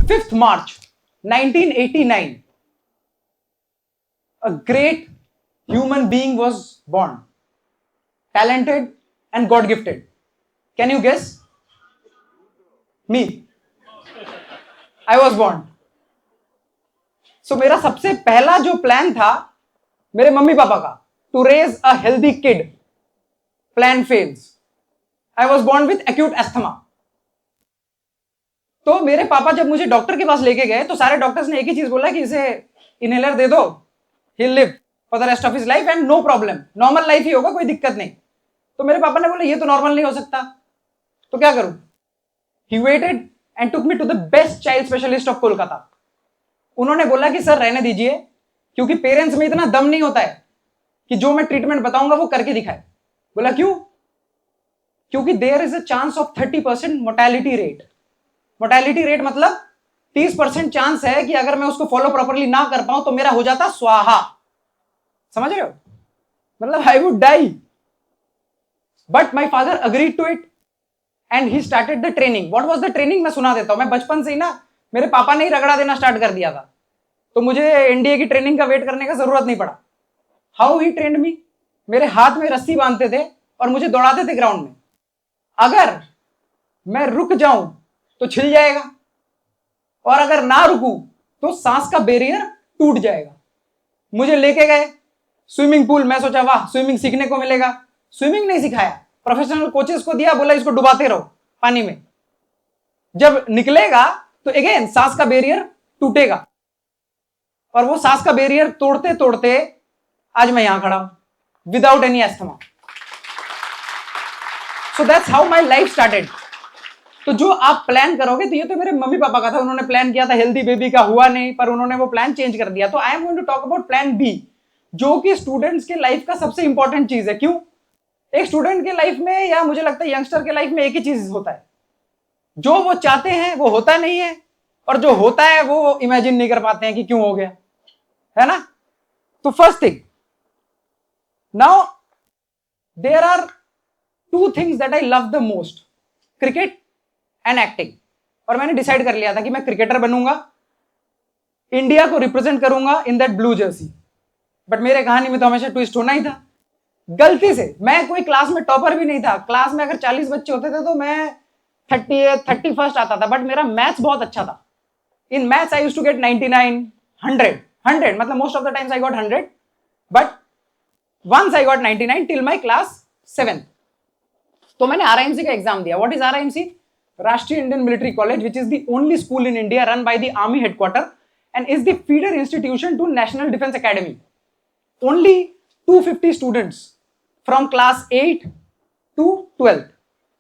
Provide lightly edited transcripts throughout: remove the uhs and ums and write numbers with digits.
5th March 1989, a great human being was born, talented and God gifted. Can you guess? Me. I was born. So मेरा सबसे पहला जो plan था मेरे mummy papa का, to raise a healthy kid, plan fails. I was born with acute asthma. तो मेरे पापा जब मुझे डॉक्टर के पास लेके गए तो सारे डॉक्टर्स ने एक ही चीज बोला कि इसे इनहेलर दे दो, he'll live for the rest of his life and no problem, normal life ही होगा, कोई दिक्कत नहीं. तो मेरे पापा ने बोला ये तो नॉर्मल नहीं हो सकता, तो क्या करूं? He waited and took me to the best child specialist of Kolkata. उन्होंने बोला कि सर रहने दीजिए, क्योंकि पेरेंट्स में इतना दम नहीं होता है कि जो मैं ट्रीटमेंट बताऊंगा वो करके दिखाए. बोला क्यों? क्योंकि there is a chance of 30% mortality rate. Mortality rate मतलब 30% चांस है कि अगर मैं उसको फॉलो प्रॉपरली ना कर पाऊं तो मेरा हो जाता स्वाहा. समझ रहे हो? मतलब I would die. But my father agreed to it and he started the training. What was the training? मैं सुना देता हूं. मैं बचपन से ही ना, मेरे पापा ने ही रगड़ा देना स्टार्ट कर दिया था, तो मुझे एनडीए की ट्रेनिंग का वेट करने का जरूरत नहीं पड़ा. हाउ ही ट्रेंड मी? मेरे हाथ में रस्सी बांधते थे और मुझे दौड़ाते थे ग्राउंड में. अगर मैं रुक जाऊं तो छिल जाएगा, और अगर ना रुकू तो सांस का बैरियर टूट जाएगा. मुझे लेके गए स्विमिंग पूल. मैं सोचा वाह स्विमिंग सीखने को मिलेगा. स्विमिंग नहीं सिखाया, प्रोफेशनल कोचेस को दिया, बोला इसको डुबाते रहो पानी में, जब निकलेगा तो अगेन सांस का बैरियर टूटेगा. और वो सांस का बैरियर तोड़ते तोड़ते आज मैं यहां खड़ा हूं without any asthma. So that's how my life started. तो जो आप प्लान करोगे, तो ये तो मेरे मम्मी पापा का था, उन्होंने प्लान किया था हेल्दी बेबी का, हुआ नहीं, पर उन्होंने वो प्लान चेंज कर दिया. तो I am going to talk about plan B, जो कि स्टूडेंट्स के लाइफ का सबसे इंपॉर्टेंट चीज है. क्यों? एक स्टूडेंट के लाइफ में, या मुझे लगता है यंगस्टर के लाइफ में, एक ही चीज होता है, जो वो चाहते हैं वो होता नहीं है, और जो होता है वो इमेजिन नहीं कर पाते हैं कि क्यों हो गया, है ना? तो first thing, now there are two things that I love the most, cricket and acting. और मैंने डिसाइड कर लिया था कि मैं क्रिकेटर बनूंगा, इंडिया को रिप्रेजेंट करूंगा in that blue Jersey. But मेरे कहानी में तो हमेशा ट्विस्ट होना ही था. गलती से, मैं कोई क्लास में टॉपर भी नहीं था. क्लास में अगर 40 बच्चे होते थे तो मैं 31st आता था. बट मेरा मैथ्स बहुत अच्छा था. In maths I used to get 99, 100, मतलब most of the times I got 100, but once I got 99 till my class 7th. तो मैंने आरआईएमसी का एग्जाम दिया. What is RIMC? Rashtriya Indian military college, which is the only school in India run by the army headquarter and is the feeder institution to national defence academy. Only 250 students from class 8 to 12th.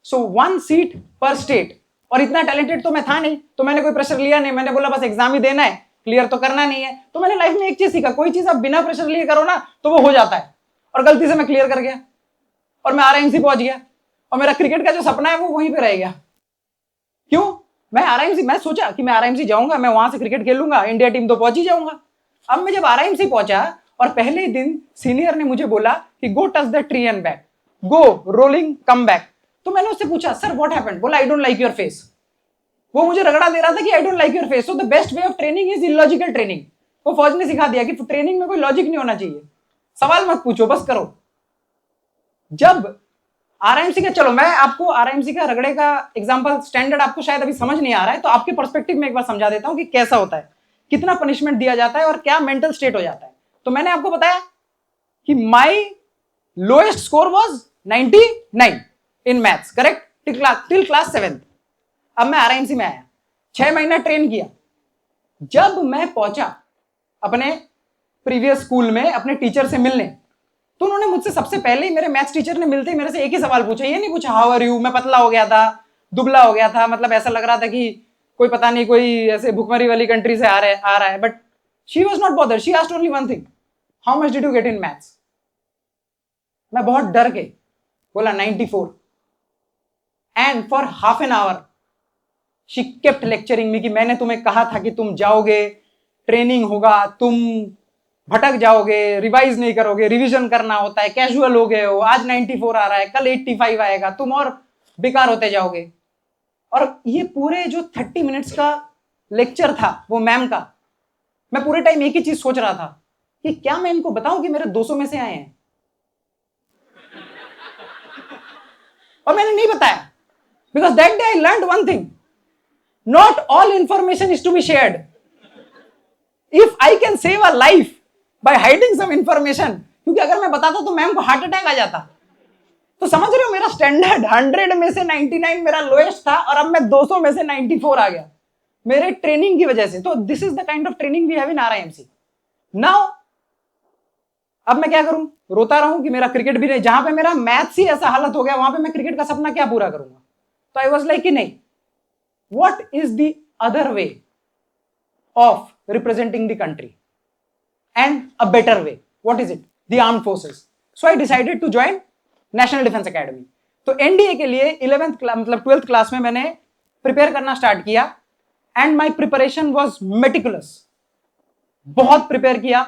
So 1 seat पर state. और इतना talented तो मैं था नहीं, तो मैंने कोई प्रेशर लिया नहीं. मैंने बोला बस एग्जाम ही देना है, क्लियर तो करना नहीं है. तो मैंने लाइफ में एक चीज सीखा, कोई चीज आप बिना प्रेशर लिए करो ना तो वो हो जाता है. और गलती से मैं क्लियर कर गया और मैं आरआईएमसी पहुंच गया, और मेरा क्रिकेट का जो सपना है वो वहीं पे रह गया. क्यों? मैं सोचा कि मैं आरआईएमसी जाऊंगा, मैं वहां से क्रिकेट खेलूंगा, इंडिया टीम तो पहुंच ही जाऊंगा. अब मैं जब आरआईएमसी पहुंचा और पहले ही दिन सीनियर ने मुझे बोला कि go touch the tree and back, go rolling come back. तो मैंने उससे पूछा सर व्हाट हैपेंड? बोला I don't like your face. वो मुझे रगड़ा दे रहा था कि I don't like your face. So the best way of training is illogical training. वो फौज ने सिखा दिया कि ट्रेनिंग में कोई लॉजिक नहीं होना चाहिए, सवाल मत पूछो, बस करो. जब आरआईएमसी का, चलो मैं आपको आरआईएमसी का रगड़े का एग्जांपल, स्टैंडर्ड आपको शायद अभी समझ नहीं आ रहा है, तो आपके पर्सपेक्टिव में एक बार समझा देता हूं कि कैसा होता है, कितना पनिशमेंट दिया जाता है और क्या मेंटल स्टेट हो जाता है. तो मैंने आपको बताया कि my lowest score was 99 in maths, correct, till class 7th. अब मैं आरआईएमसी में आया, 6 महीना ट्रेन किया. जब मैं पहुंचा अपने प्रीवियस स्कूल में अपने टीचर से मिलने, तो उन्होंने मुझसे सबसे पहले ही, मेरे मैथ्स टीचर ने मिलते ही मेरे से एक ही सवाल पूछा. ये नहीं पूछा हाउ आर यू, मैं पतला हो गया था, दुबला हो गया था, मतलब ऐसा लग रहा था कि कोई पता नहीं कोई ऐसे भुखमरी वाली कंट्री से आ रहा है. But she was not bothered. She asked only one thing, how much did you get in maths? मैं बहुत डर के बोला 94. And for half an hour she kept lecturing me कि मैंने तुम्हें कहा था कि तुम जाओगे, ट्रेनिंग होगा, तुम भटक जाओगे, रिवाइज नहीं करोगे, रिवीजन करना होता है, कैजुअल हो गए हो, आज 94 आ रहा है, कल 85 आएगा, तुम और बेकार होते जाओगे. और ये पूरे जो 30 मिनट्स का लेक्चर था वो मैम का, मैं पूरे टाइम एक ही चीज सोच रहा था कि क्या मैं इनको बताऊं कि मेरे 200 में से आए हैं, और मैंने नहीं बताया, because that day I learned one thing, not all information is to be shared. If I can save a life by hiding some information, क्योंकि अगर मैं बताता तो मैम को हार्ट अटैक आ जाता. तो समझ रहे हो, मेरा स्टैंडर्ड 100 में से 99 मेरा लोएस्ट था, और अब मैं 200 में से 94 आ गया मेरे ट्रेनिंग की वजह से. तो this is the kind of training we have in RIMC. Now अब मैं क्या करूं, रोता रहूं कि मेरा क्रिकेट भी नहीं, जहां पे मेरा मैथ्स ही ऐसा हालत हो गया वहां पे मैं क्रिकेट का सपना क्या पूरा करूंगा. तो आई वाज लाइक कि नहीं, what is the other way of representing the country and a better way, what is it, the armed forces. So I decided to join National defence Academy. तो एनडीए के लिए 11th मतलब 12th class में मैंने prepare करना start किया, and my preparation was meticulous. बहुत prepare किया,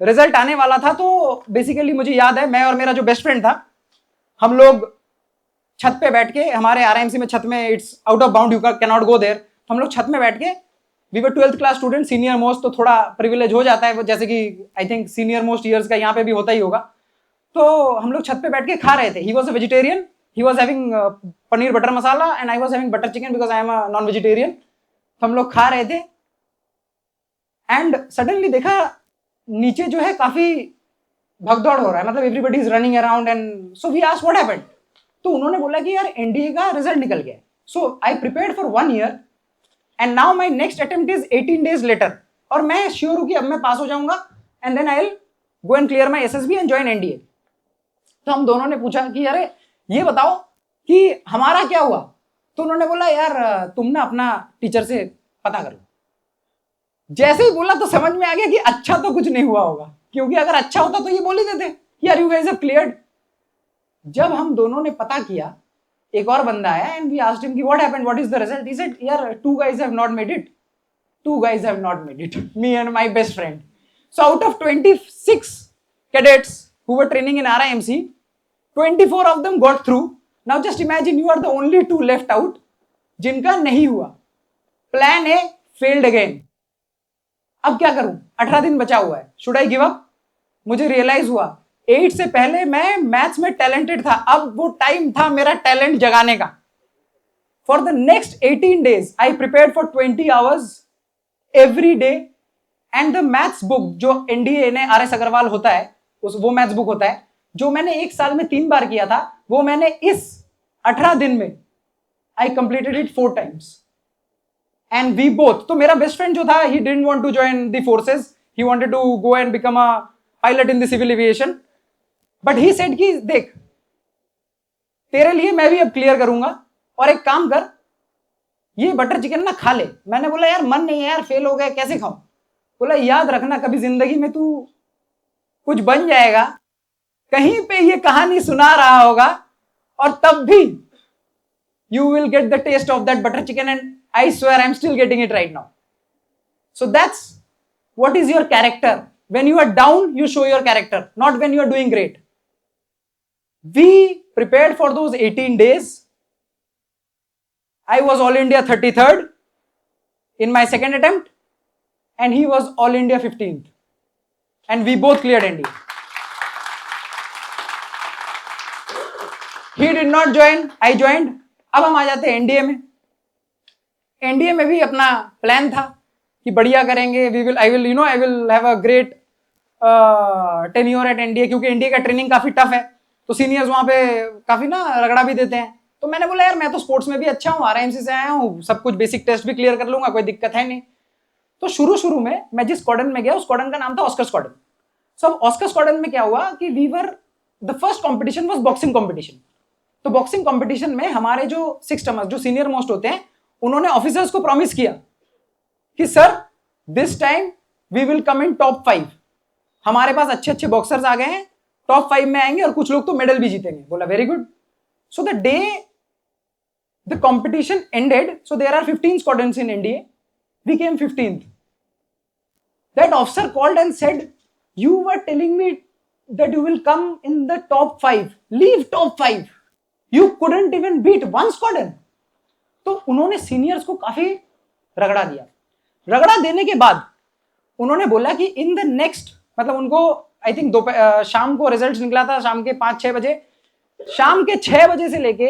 रिजल्ट आने वाला था. तो बेसिकली मुझे याद है, मैं और मेरा जो बेस्ट फ्रेंड था, हम लोग छत पे बैठ के, हमारे आरआईएमसी में छत में it's out of bound, you can not go there. तो हम लोग छत में बैठ के, we were 12th class student, senior most, तो थोड़ा प्रिविलेज हो जाता है, जैसे कि I think senior most years का यहाँ पे भी होता ही होगा. तो हम लोग छत पे बैठ के खा रहे थे. He was a vegetarian, he was having paneer butter masala, and I was having butter chicken because I am a non vegetarian. तो हम लोग खा रहे थे, एंड सडनली देखा नीचे जो है काफी भगदौड़ हो रहा है, मतलब everybody is running around, and so we asked what happened. तो उन्होंने बोला कि यार एनडीए का रिजल्ट निकल गया. So I prepared for 1 year, and now my next attempt is 18 days later, और मैं श्योर हूं कि अब मैं पास हो जाऊंगा, and then I will go and clear my SSB and join NDA. तो हम दोनों ने पूछा कि अरे ये बताओ कि हमारा क्या हुआ. तो उन्होंने बोला यार तुम ना अपना टीचर से पता कर लो. जैसे ही बोला तो समझ में आ गया कि अच्छा तो कुछ नहीं हुआ होगा, क्योंकि अगर अच्छा होता तो ये बोल ही देते यार यू गाइस हैव क्लियर्ड. जब हम दोनों ने पता किया, एक और बंदा आया, एंड वी आस्क्ड हिम कि what happened, what is the result. He said यार 2 guys have not made it, 2 guys have not made it, me and my best friend. So out of 26 cadets who were training in RIMC, 24 of them got through. Now just imagine you are the only 2 left out जिनका नहीं हुआ. Plan A failed again. अब क्या करूं, 18 दिन बचा हुआ है, शुड आई गिव अप. मुझे रियलाइज हुआ 8 से पहले मैं मैथ्स में टैलेंटेड था, अब वो टाइम था मेरा टैलेंट जगाने का. For the next 18 days I prepared for 20 hours every day, and the maths book जो एनडीए ने RS अग्रवाल होता है, उस वो मैथ्स बुक होता है जो मैंने 1 साल में 3 बार किया था, वो मैंने इस 18 दिन में I completed it 4 times. And we both, तो मेरा बेस्ट फ्रेंड जो था, he didn't want to join the forces, he wanted to go and become a pilot in the civil aviation, but he said कि देख तेरे लिए मैं भी अब क्लियर करूंगा, और एक काम कर, ये बटर चिकन ना खा ले. मैंने बोला यार मन नहीं है यार, फेल हो गया, कैसे खाऊं. बोला याद रखना कभी जिंदगी में तू कुछ बन जाएगा, कहीं पे ये कहानी सुना रहा होगा, और तब भी you will get the taste of that butter chicken, and I swear I'm still getting it right now. So that's what is your character. When you are down, you show your character, not when you are doing great. We prepared for those 18 days. I was All India 33rd in my second attempt, and he was All India 15th, and we both cleared NDA. He did not join, I joined. अब हम आ जाते हैं NDA में. NDA में भी अपना plan था कि बढ़िया करेंगे, I will have a great tenure eight NDA, क्योंकि एनडीए का ट्रेनिंग काफी टफ है, तो सीनियर्स वहां पे काफी ना रगड़ा भी देते हैं. तो मैंने बोला यार मैं तो स्पोर्ट्स में भी अच्छा हूँ, आरआईएमसी से आया हूँ, सब कुछ बेसिक टेस्ट भी क्लियर कर लूंगा, कोई दिक्कत है नहीं. तो शुरू में मैं जिस स्क्वाड्रन में गया, उस स्क्वाड्रन का नाम था Oscar squadron. So Oscar squadron में क्या हुआ कि we were, the first competition was boxing competition. तो बॉक्सिंग कंपटीशन में हमारे जो 6 टर्मर्स जो सीनियर मोस्ट होते हैं, उन्होंने ऑफिसर्स को प्रॉमिस किया कि sir this time we will come in top 5. हमारे पास अच्छे अच्छे बॉक्सर्स आ गए हैं, टॉप 5 में आएंगे, और कुछ लोग तो मेडल भी जीतेंगे. बोला very good. So the day the competition ended, so there are 15 squadrons in NDA, we came 15th. That officer called and said you were telling me that you will come in the top 5, leave top 5, You couldn't even beat one squadron. तो उन्होंने seniors को काफी रगड़ा दिया. रगड़ा देने के बाद उन्होंने बोला कि इन द नेक्स्ट, मतलब उनको आई थिंक शाम को रिजल्ट निकला था, शाम के 5-6 बजे, शाम के 6 बजे से लेके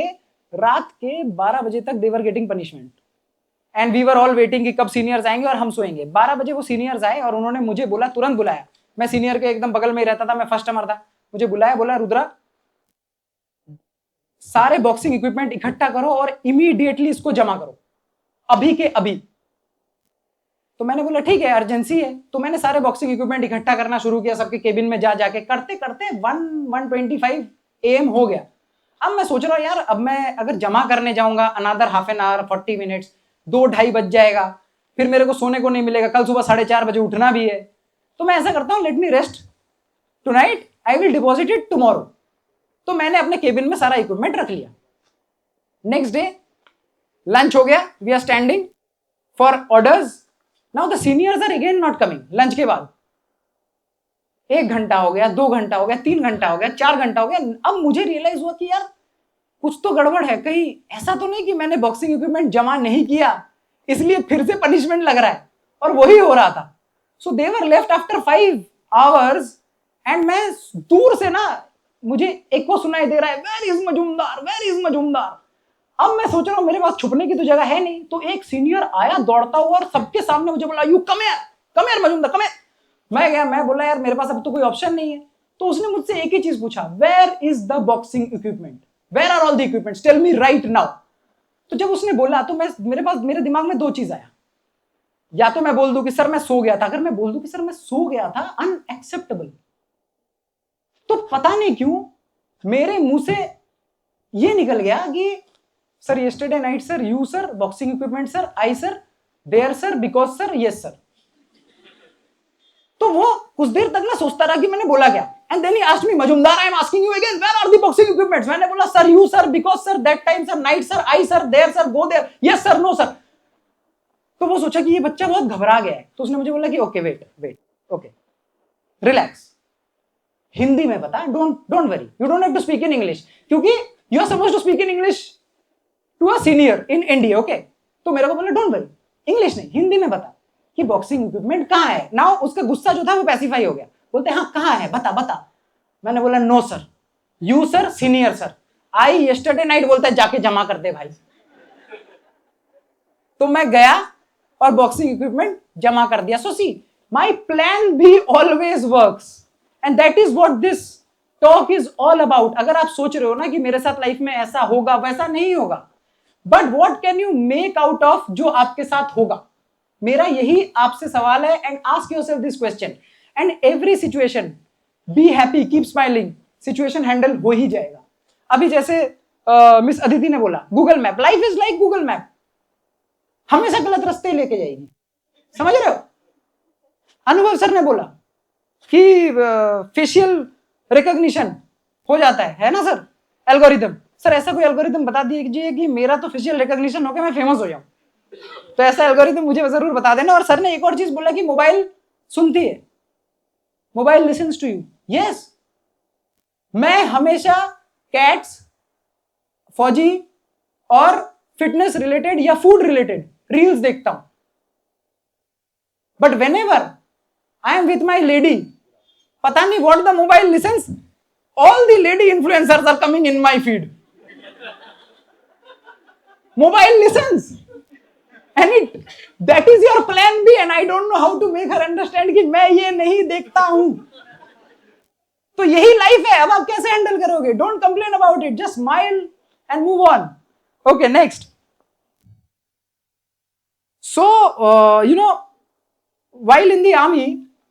रात के 12 बजे तक they were getting punishment and we were all waiting कि कब सीनियर्स आएंगे और हम सोएंगे। 12 बजे वो सीनियर्स आए और उन्होंने मुझे बोला, तुरंत बुलाया, मैं सीनियर के एकदम बगल में ही रहता था, मैं फर्स्ट नंबर था, मुझे बुलाया, बोला रुद्रा सारे बॉक्सिंग इक्विपमेंट इकट्ठा करो और इमीडिएटली इसको जमा करो, अभी के अभी। तो मैंने बोला ठीक है, अर्जेंसी है। तो मैंने सारे बॉक्सिंग इक्विपमेंट इकट्ठा करना शुरू किया, सबके केबिन में जा जाके, करते करते 1:25 AM हो गया। अब मैं सोच रहा हूं यार, अब मैं अगर जमा करने जाऊंगा another half an our 40 minutes, 2-2:30 बज जाएगा, फिर मेरे को सोने को नहीं मिलेगा, कल सुबह 4:30 बजे उठना भी है। तो मैं ऐसा करता हूं, let me rest tonight, I will deposit it tomorrow. तो मैंने अपने केबिन में सारा इक्विपमेंट रख लिया। नेक्स्ट डे लंच हो गया, we are standing for orders. Now the seniors are again not coming. Lunch के बाद 1 घंटा हो गया, 2 घंटा हो गया, 3 घंटा हो गया, 4 घंटा हो गया। अब मुझे रियलाइज हुआ कि यार कुछ तो गड़बड़ है, कहीं ऐसा तो नहीं कि मैंने बॉक्सिंग इक्विपमेंट जमा नहीं किया इसलिए फिर से पनिशमेंट लग रहा है। और वही हो रहा था। सो दे वर लेफ्ट आफ्टर 5 आवर्स एंड मैं दूर से ना, मुझे एक को सुनाई दे रहा है, where is Majumdar, where is Majumdar. अब मैं सोच रहा हूं मेरे पास छुपने की तो जगह है नहीं। तो एक सीनियर आया दौड़ता हुआ और सबके सामने मुझे बोला, you come here Majumdar, come here. मैं गया, मैं बोला यार मेरे पास अब तो कोई ऑप्शन नहीं है। तो उसने मुझसे एक ही चीज पूछा, where is the boxing equipment, where are all the equipments, tell me right now. तो जब उसने बोला तो मेरे दिमाग में 2 चीज आया, या तो मैं बोल दूं कि सर मैं सो गया था। अगर मैं बोल दूं कि सर मैं सो गया था, अनएक्सेप्टेबल। तो पता नहीं क्यों मेरे मुंह से ये निकल गया कि sir yesterday night sir, you sir, boxing equipment sir, I sir, there sir, because sir, yes sir. तो वो कुछ देर तक ना सोचता रहा कि मैंने बोला क्या। And then he asked me, Majumdar I am asking you again, where are the boxing equipments. मैंने बोला sir, you sir, because sir, that time sir, night sir, I sir, there sir, go there, yes sir, no sir. तो वो सोचा कि ये बच्चा बहुत घबरा गया है। तो उसने मुझे बोला कि okay wait, okay relax, Hindi में बता, don't worry, you don't have to speak in English, क्योंकि you are supposed to speak in English to a senior in India, okay. तो मेरे को बोला डोंट वरी, इंग्लिश नहीं, हिंदी में बता कि बॉक्सिंग इक्विपमेंट कहां है। नाउ उसका गुस्सा जो था वो पैसिफाई हो गया। बोलते हाँ कहां है, बता। मैंने बोला no sir, you sir, senior sir, I yesterday night. बोलता है जाके जमा कर दे भाई। तो मैं गया और बॉक्सिंग इक्विपमेंट जमा कर दिया। So see, my plan B always works and that is what this talk is all about. अगर आप सोच रहे हो ना कि मेरे साथ लाइफ में ऐसा होगा, वैसा नहीं होगा, but what can you make out of जो आपके साथ होगा। मेरा यही आपसे सवाल है। And ask yourself this question and every situation be happy, keep smiling, situation handle हो ही जाएगा। अभी जैसे मिस अदिति ने बोला, Google map, life is like Google map, हमेशा गलत रास्ते लेके जाएगी, समझ रहे हो। अनुभव सर ने बोला कि फेशियल रिकॉग्निशन हो जाता है ना सर, एल्गोरिथम। सर ऐसा कोई एल्गोरिथम बता दीजिए कि मेरा तो फेशियल रिकॉग्निशन होकर मैं फेमस हो जाऊं। तो ऐसा एल्गोरिथम मुझे जरूर बता देना। और सर ने एक और चीज बोला कि मोबाइल सुनती है, mobile listens to you. Yes, मैं हमेशा कैट्स, फौजी और फिटनेस रिलेटेड या फूड रिलेटेड रील्स देखता हूं, but whenever I am with my lady, पता नहीं what the mobile listens, all the lady influencers are coming in my feed. Mobile listens and that is your plan B and I don't know how to make her understand कि मैं ये नहीं देखता हूं। तो यही लाइफ है। अब आप कैसे हैंडल करोगे? Don't complain about it, just smile and move on. Okay next. So you know, while in the army,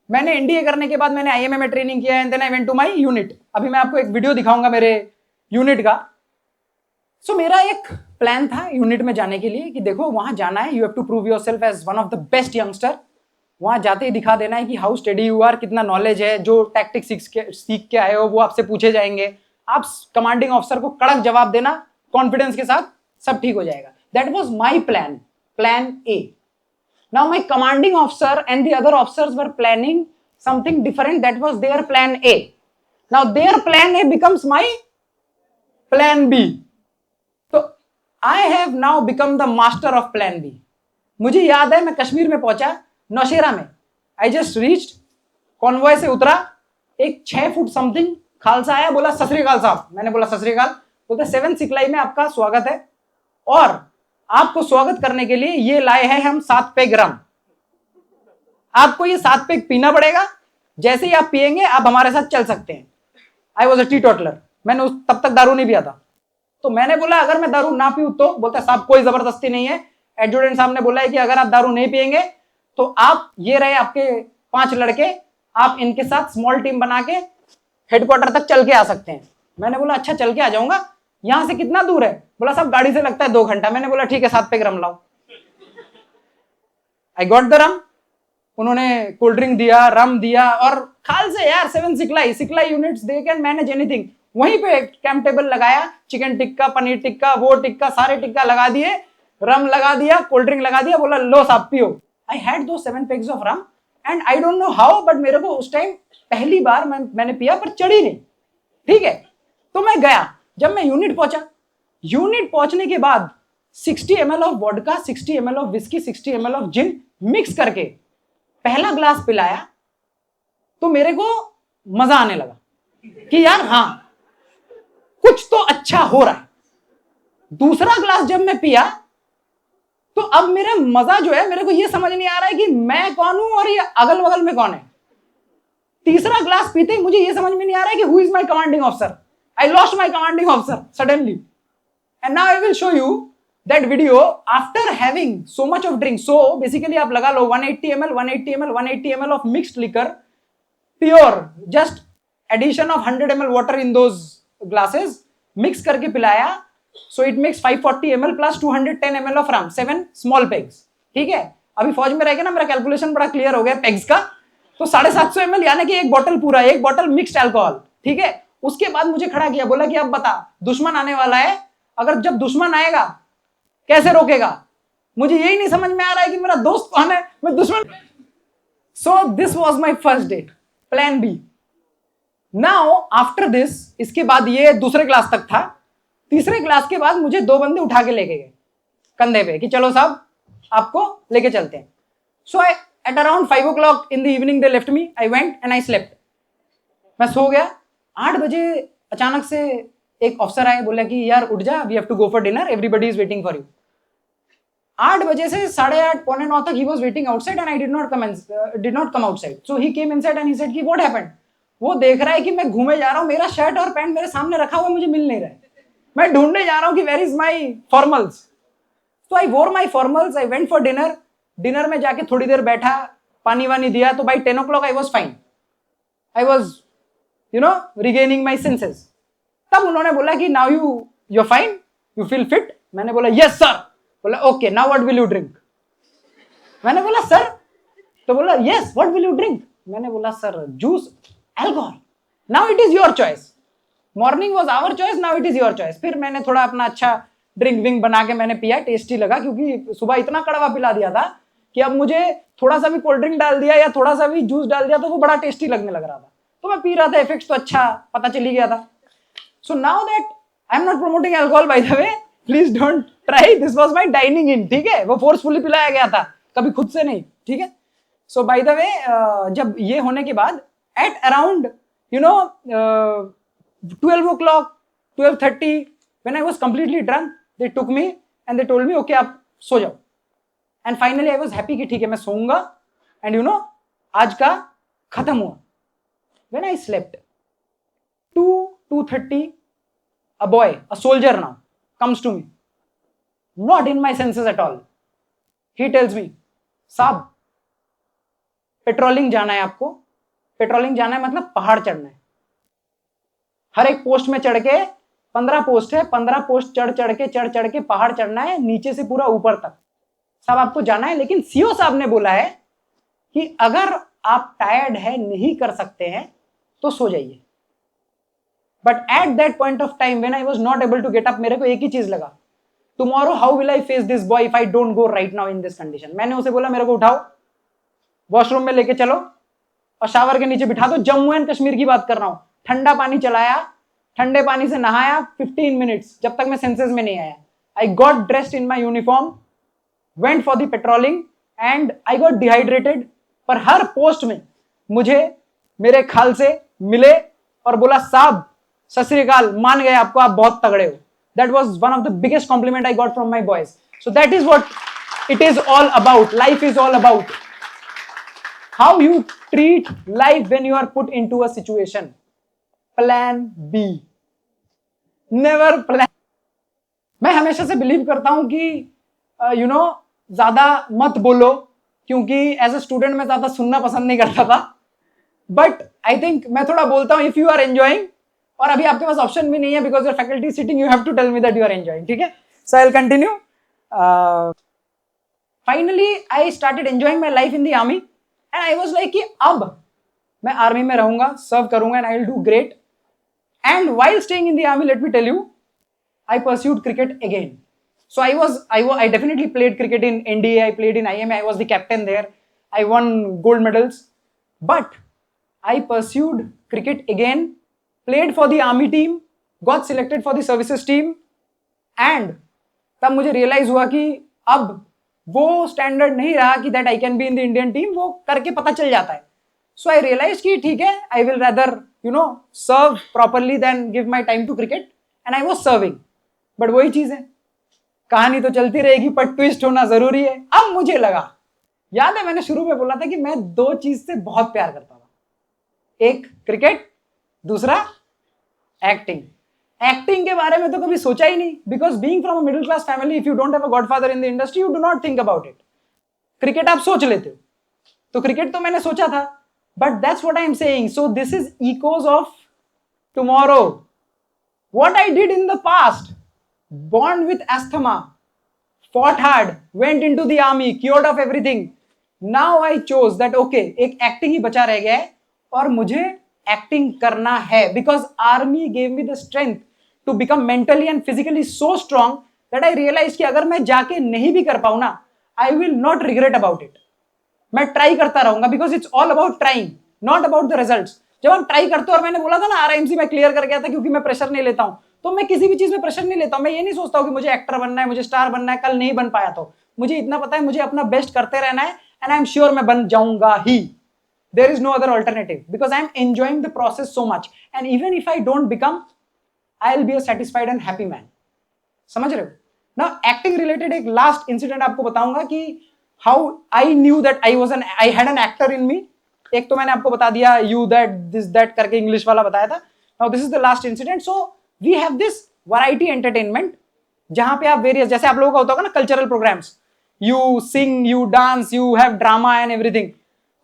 मैंने एनडीए करने के बाद मैंने आईएमए में ट्रेनिंग किया and then I went to my unit. अभी मैं आपको एक वीडियो दिखाऊंगा मेरे यूनिट का। सो मेरा एक प्लान था यूनिट में जाने के लिए कि देखो वहां जाना है, you have to prove yourself as one of the best youngster. वहां जाते ही दिखा देना है कि हाउ स्टडी यू आर, कितना नॉलेज है, जो टैक्टिक्स सीख के आए हो वो आपसे पूछे जाएंगे। आप कमांडिंग ऑफिसर को कड़क जवाब देना कॉन्फिडेंस के साथ, सब ठीक हो जाएगा। That was my plan, plan A. Now my commanding officer and the other officers were planning something different, that was their plan A. Now their plan A becomes my plan B. I have now become the master of plan B. मुझे याद है मैं कश्मीर में पहुंचा, नौशेरा में। I just reached, convoy से उतरा, एक 6 फुट समथिंग खालसा आया, बोला सत श्री अकाल साहब। मैंने बोला सत श्री अकाल। बोलते 7 सिखलाई में आपका स्वागत है और आपको स्वागत करने के लिए ये लाए हैं हम 7 पेग रम। आपको ये 7 पेग पीना पड़ेगा, जैसे ही आप पिएंगे आप हमारे साथ चल सकते हैं। I was a T toddler, मैंने तब तक दारू नहीं पिया था। तो मैंने बोला अगर मैं दारू ना पीऊं तो? बोलता साहब कोई जबरदस्ती नहीं है, एडजुटेंट साहब ने बोला है कि अगर आप दारू नहीं पिएंगे तो आप, ये रहे आपके 5 लड़के, आप इनके साथ स्मॉल टीम बना के हेडक्वार्टर तक चल के आ सकते हैं। मैंने बोला अच्छा चल के आ जाऊंगा, यहां से कितना दूर है? बोला साहब गाड़ी से लगता है 2 घंटा। मैंने बोला ठीक है 7 पेग रम लाओ। आई गॉट द रम, उन्होंने कोल्ड ड्रिंक दिया, रम दिया, और खाल से यार 7 सिखलाई units, they can manage anything. वहीं पे कैंप टेबल लगाया, चिकन टिक्का, पनीर टिक्का, वो टिक्का, सारे टिक्का लगा दिए, रम लगा दिया, कोल्ड ड्रिंक लगा दिया, बोला लो साहब पियो। आई हैड दो 7 pegs of rum and I don't know how but मेरे को उस टाइम पहली बार मैंने पिया पर चढ़ी नहीं। ठीक है, तो मैं गया, जब मैं यूनिट पहुंचा, यूनिट पहुंचने के बाद 60 ml of vodka, 60 ml of whisky, 60 ml of gin mix करके पहला ग्लास पिलाया तो मेरे को मजा आने लगा कि यार हाँ कुछ तो अच्छा हो रहा है। दूसरा ग्लास जब मैं पिया तो अब मेरा मजा जो है, मेरे को यह समझ नहीं आ रहा है कि मैं कौन हूं और ये अगल बगल में कौन है। तीसरा ग्लास पीते ही मुझे यह समझ में नहीं आ रहा है कि who is my commanding officer. I lost my commanding officer suddenly and now I will show you that video after having so much of drink. So basically आप लगा लो 180 ml 180 ml 180 ml of mixed liquor, pure, just addition of 100 ml water in those glasses, mix करके पिलाया। So it makes 540 ml plus 210 ml of rum, 7 small pegs। ठीक है, अभी फौज में रह गया ना, मेरा कैलकुलेशन बड़ा क्लियर हो गया पेग्स का। तो 750 ml यानी कि एक बॉटल पूरा, एक बॉटल मिक्स्ड अल्कोहल। ठीक है, उसके बाद मुझे खड़ा किया, बोला कि अब बता दुश्मन आने वाला है, अगर जब दुश्मन आएगा कैसे रोकेगा? मुझे यही नहीं समझ में आ रहा है कि मेरा दोस्त कौन है, मैं दुश्मन। So this was my first date, plan B. Now after this, इसके बाद ये दूसरे क्लास तक था। तीसरे क्लास के बाद मुझे 2 बंदे उठा के लेके गए कंधे पे कि चलो साहब आपको लेके चलते हैं। सो आई at around 5 o'clock in the evening they left me, I went and I slept। मैं सो गया। 8 बजे अचानक से एक ऑफिसर आए, बोला कि यार उठ जा, we have to go for dinner, everybody is waiting for you. 8 बजे से 8:30 पौने 9 तक ही was waiting outside and I did not come outside. So he came inside and he said कि व्हाट हैपेंड। वो देख रहा है कि मैं घूमे जा रहा हूं, मेरा शर्ट और पैंट मेरे सामने रखा हुआ मुझे मिल नहीं रहा है, मैं ढूंढने जा रहा हूं कि वेयर इज माई फॉर्मल्स। तो I wore my formals, I went for dinner. Dinner में जाके थोड़ी देर बैठा, पानी वानी दिया, तो by 10 o'clock I was fine, I was regaining my senses. तब उन्होंने बोला कि now you fine, you feel fit. मैंने बोला यस सर। बोला okay now what will you drink. मैंने बोला सर, तो बोला yes what will you drink. मैंने बोला sir juice, alcohol, now it is your choice. Morning was our choice, now it is your choice. फिर मैंने थोड़ा अपना अच्छा ड्रिंक विंक बना के मैंने पिया, टेस्टी लगा, क्योंकि सुबह इतना कड़वा पिला दिया था कि अब मुझे थोड़ा सा भी कोल्ड ड्रिंक डाल दिया या थोड़ा सा भी जूस डाल दिया तो वो बड़ा टेस्टी लगने लग रहा था। तो मैं पी रहा था, इफेक्ट्स तो अच्छा पता चली गया था। So now that I am not promoting alcohol by the way, please don't try, this was my dining in। ठीक है, वो फोर्सफुली पिलाया गया था, कभी खुद से नहीं। ठीक है, so by the way जब ये होने के बाद at around 12 o'clock 12:30 when I was completely drunk, they took me and they told me okay आप सो जाओ। and finally I was happy कि ठीक है मैं सोऊंगा and आज का खत्म हुआ। when I slept 2:30 a boy, a soldier now comes to me, not in my senses at all। he tells me साहब पेट्रोलिंग जाना है आपको। पेट्रोलिंग जाना है मतलब पहाड़ चढ़ना है, हर एक पोस्ट में चढ़ के 15 पोस्ट है, 15 पोस्ट चढ़ के पहाड़ चढ़ना है, नीचे से पूरा ऊपर तक। साहब आपको जाना है, लेकिन सीओ साहब ने बोला है कि अगर आप टायर्ड है, नहीं कर सकते हैं तो सो जाइए। But at that point of time when I was not able to get up, मेरे को एक ही चीज लगा, tomorrow how will I face this boy if I don't go right now in this condition. मैंने उसे बोला मेरे को उठाओ, वॉशरूम में लेके चलो और शावर के नीचे बिठा दो। जम्मू एंड कश्मीर की बात कर रहा हूं, ठंडा पानी चलाया, ठंडे पानी से नहाया 15 मिनट्स, जब तक मैं सेंसेस में नहीं आया। I got dressed in my uniform, went for the patrolling and I got dehydrated. पर हर पोस्ट में मुझे मेरे खाल से मिले और बोला साहब सत श्री अकाल, मान गए आपको, आप बहुत तगड़े हो। That was one of the biggest compliment I got from my boys. So that is what it is all about. Life is all about how you treat life when you are put into a situation. Plan B, never plan. मैं हमेशा से believe करता हूं कि ज्यादा मत बोलो, क्योंकि एज अ स्टूडेंट मैं ज्यादा सुनना पसंद नहीं करता था। बट आई थिंक मैं थोड़ा बोलता हूं इफ यू आर एंजॉइंग, और अभी आपके पास ऑप्शन भी नहीं है because your faculty sitting, you have to tell me that you are enjoying. ठीक है, so I will continue. Finally I started enjoying my life in the army and I was like कि अब मैं army में रहूंगा, serve करूंगा and I will do great. And while staying in the army, let me tell you, I pursued cricket again. So I definitely played cricket in NDA, I played in IMA, I was the captain there, I won gold medals. But I pursued cricket again, played for the army team, got selected for the services team, and तब मुझे realize हुआ कि अब वो standard नहीं रहा कि that I can be in the Indian team, वो करके पता चल जाता है। So I realized कि ठीक है, I will rather serve properly than give my time to cricket, and I was serving. But वही चीज है, कहानी तो चलती रहेगी पर ट्विस्ट होना जरूरी है। अब मुझे लगा, याद है मैंने शुरू में बोला था कि मैं दो चीज से बहुत प्यार करता था, एक क्रिकेट, दूसरा एक्टिंग। एक्टिंग के बारे में तो कभी सोचा ही नहीं, because being from a middle class family, if you don't have a godfather in the industry, you do not think about it. Cricket आप सोच लेते हो, तो क्रिकेट तो मैंने सोचा था, but that's what I am saying. So this is echoes of tomorrow. What I did in the past, born with asthma, fought hard, went into the army, cured of everything. Now I chose that okay, एक acting ही बचा रह गया है और मुझे acting करना है, because army gave me the strength to become mentally and physically so strong that I realized कि अगर मैं जाके नहीं भी कर पाऊँ ना, I will not regret about it. मैं ट्राई करता रहूंगा, because it's all about trying, not about the results. जब हम ट्राई करते हो, और मैंने बोला था ना आरआईएमसी में क्लियर कर गया था क्योंकि मैं प्रेशर नहीं लेता हूं, तो मैं किसी भी चीज में प्रेशर नहीं लेता हूं। मैं ये नहीं सोचता हूं कि मुझे एक्टर बनना है, मुझे स्टार बनना है, कल नहीं बन पाया तो मुझे इतना पता है मुझे अपना बेस्ट करते रहना है, एंड आई एम श्योर मैं बन जाऊंगा ही। There is no other alternative, because I am enjoying the process so much, and even if I don't become, I will be a satisfied and happy man. समझ रहे हो ना? Acting related एक last incident आपको बताऊंगा कि how I knew that I had an actor in me। एक तो मैंने आपको बता दिया you that this that करके इंग्लिश वाला बताया था। Now this is the last incident। So we have this variety entertainment जहां पे आप वेरियस, जैसे आप लोगों का होता होगा ना cultural programmes, you sing, you dance, you have drama and everything।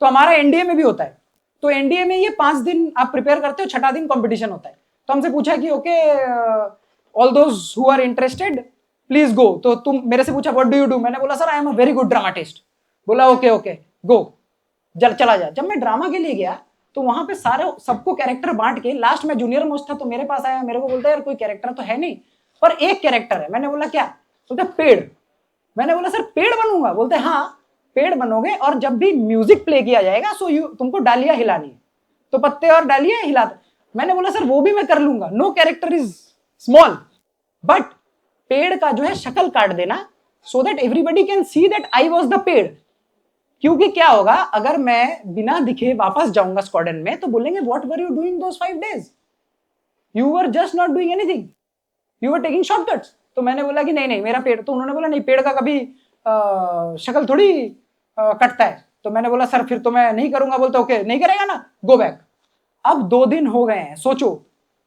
तो हमारा एनडीए में भी होता है। तो एनडीए में ये 5 दिन आप प्रिपेयर करते हो, छठा दिन कॉम्पिटिशन होता है। तो हमसे पूछा कि okay all those who are interested please go. तो तुम मेरे से पूछा व्हाट डू यू डू, मैंने बोला sir I am a very good dramatist. बोला ओके ओके गो, चला जा। जब मैं ड्रामा के लिए गया तो वहां पे सारे सबको कैरेक्टर बांट के, लास्ट में जूनियर मोस्ट था तो मेरे पास आया, मेरे को बोलता है यार कोई कैरेक्टर तो है नहीं पर एक कैरेक्टर है। मैंने बोला क्या? बोलते पेड़। मैंने बोला सर पेड़ बनूंगा? बोलते हाँ पेड़ बनोगे, और जब भी म्यूजिक प्ले किया जाएगा सो तुमको डालियां हिलानी है, तो पत्ते और डालियां हिलाते। मैंने बोला सर वो भी मैं कर लूंगा, no character is small, but पेड़ का जो है शक्ल काट देना so that everybody can see that I was the पेड़। क्योंकि क्या होगा अगर मैं बिना दिखे वापस जाऊंगा स्क्वाड्रन में, तो बोलेंगे what were you doing those 5 days, you were just not doing anything, you were taking shortcuts. तो मैंने बोला कि नहीं मेरा पेड़, तो उन्होंने बोला नहीं पेड़ का कभी शक्ल थोड़ी कटता है। तो मैंने बोला सर फिर तो मैं नहीं करूंगा। बोलते ओके नहीं करेगा ना, गो बैक। अब 2 दिन हो गए हैं, सोचो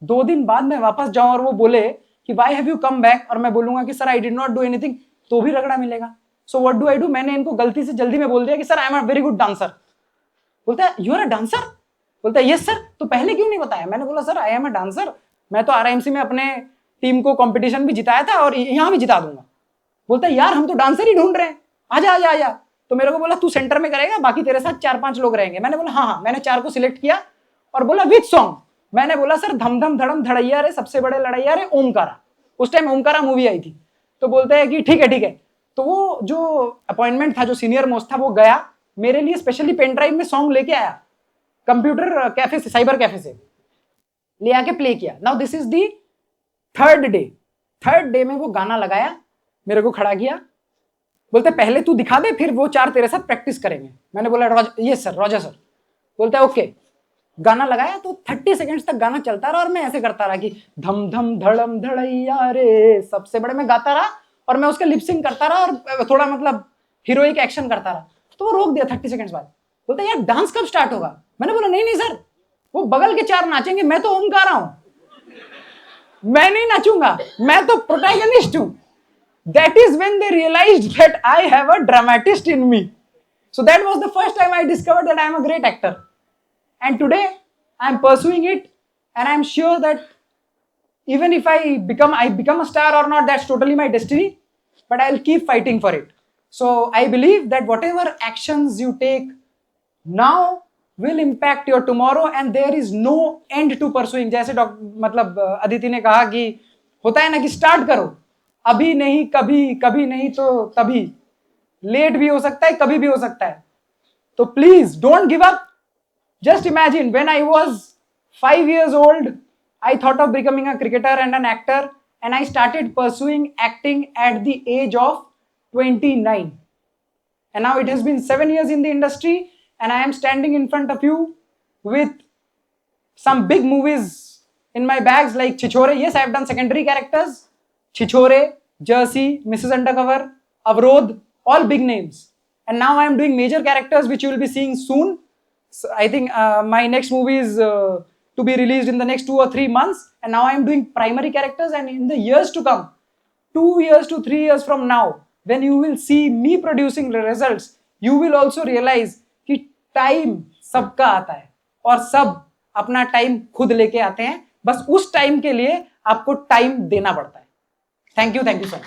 2 दिन बाद मैं वापस जाऊं और वो बोले कि why have you come back, और मैं बोलूंगा कि sir I did not do anything, तो भी रगड़ा मिलेगा। So what do I do, मैंने इनको गलती से जल्दी में बोल दिया कि sir I am a very good dancer. बोलता है यू आर अ डांसर? बोलता है यस सर। तो पहले क्यों नहीं बताया? मैंने बोला sir I am a dancer, मैं तो आरआईएमसी में अपने टीम को कंपटीशन भी जिताया था और यहां भी जिता दूंगा। बोलता है यार हम तो डांसर ही ढूंढ रहे हैं, आजा आजा आजा। तो मेरे को बोला तू सेंटर में करेगा, बाकी तेरे साथ 4-5 लोग रहेंगे। मैंने बोला हाँ। मैंने 4 को सिलेक्ट किया और बोला विच सॉन्ग? मैंने बोला सर धम धम धड़म धड़ैया रे सबसे बड़े लड़ैया रे ओमकारा। उस टाइम ओमकारा मूवी आई थी। तो बोलते हैं कि ठीक है। तो वो जो अपॉइंटमेंट था, जो सीनियर मोस्ट था, वो गया मेरे लिए स्पेशली पेन ड्राइव में सॉन्ग लेके आया, कंप्यूटर कैफे से, साइबर कैफे से ले आके प्ले किया। Now this is the 3rd day. 3rd day में वो गाना लगाया, मेरे को खड़ा किया, बोलते पहले तू दिखा दे, फिर वो 4 तेरे साथ प्रैक्टिस करेंगे। मैंने बोला ये सर, रॉजर सर। बोलता है ओके। गाना लगाया तो 30 सेकंड्स तक गाना चलता रहा और मैं ऐसे करता रहा कि धम धम धड़म धड़ैया रे, सबसे बड़े मैं गाता रहा और मैं उसका लिपसिंग करता रहा और थोड़ा मतलब हीरोइक एक्शन करता रहा। तो वो रोक दिया 30 सेकंड्स बाद। बोलते यार डांस कब स्टार्ट होगा? मैंने बोला नहीं सर, वो बगल के 4 नाचेंगे, मैं तो ओमकार हूं, मैं नहीं नाचूंगा, मैं तो प्रोटैगनिस्ट हूं। That is when they realized that I have a dramatist in me. So that was the first time I discovered that I am a great actor. And today I am pursuing it, and I am sure that even if I become a star or not, that's totally my destiny, but I'll keep fighting for it. So I believe that whatever actions you take now will impact your tomorrow, and there is no end to pursuing. जैसे मतलब अदिति ने कहा कि होता है ना कि start करो, अभी नहीं कभी, कभी नहीं तो तभी, लेट भी हो सकता है, कभी भी हो सकता है। तो please don't give up. Just imagine when I was 5 years old, I thought of becoming a cricketer and an actor, and I started pursuing acting at the age of 29. And now it has been 7 years in the industry, and I am standing in front of you with some big movies in my bags like Chichore. Yes, I have done secondary characters. Chichore, Jersey, Mrs. Undercover, Avrodh, all big names. And now I am doing major characters which you will be seeing soon. So I think my next movie is to be released in the next 2 or 3 months. And now I am doing primary characters, and in the years to come, 2 years to 3 years from now, when you will see me producing the results, you will also realize कि time सबका आता है और सब अपना time खुद लेके आते हैं, बस उस टाइम के लिए आपको टाइम देना पड़ता है। Thank you so much.